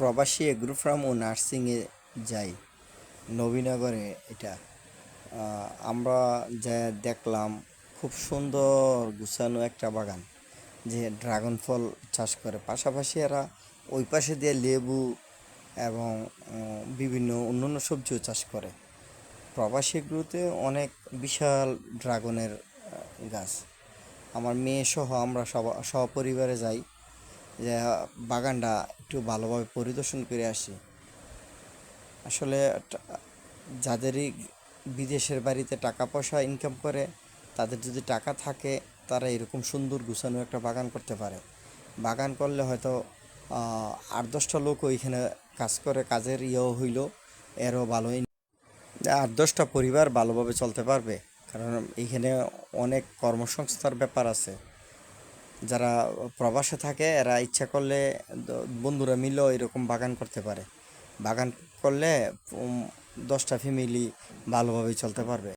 প্রবাসী agro farm ও নার্সিংয়ে যাই নবীনগরে। এটা আমরা যা দেখলাম, খুব সুন্দর গুছানো একটা বাগান, যে ড্রাগন ফল চাষ করে, পাশাপাশি এরা ওই পাশে দিয়ে লেবু এবং বিভিন্ন অন্যান্য সবজিও চাষ করে। প্রবাসী এগ্রোতে অনেক বিশাল ড্রাগনের গাছ। আমার মেয়ে সহ আমরা সপরিবারে যাই, যে বাগানটা একটু ভালোভাবে পরিদর্শন করে আসি। আসলে যাদেরই বিদেশের বাড়িতে টাকা পয়সা ইনকাম করে, তাদের যদি টাকা থাকে, তারা এরকম সুন্দর গুছানো একটা বাগান করতে পারে। বাগান করলে হয়তো 8-10টা লোক ওইখানে কাজ করে, কাজের ইয়েও হইল, এরও ভালোই 8-10টা পরিবার ভালোভাবে চলতে পারবে। কারণ এইখানে অনেক কর্মসংস্থার ব্যাপার আছে। যারা প্রবাসে থাকে এরা ইচ্ছা করলে বন্ধুরা মিলেও এরকম বাগান করতে পারে। বাগান করলে 10টা ফ্যামিলি ভালোভাবেই চলতে পারবে।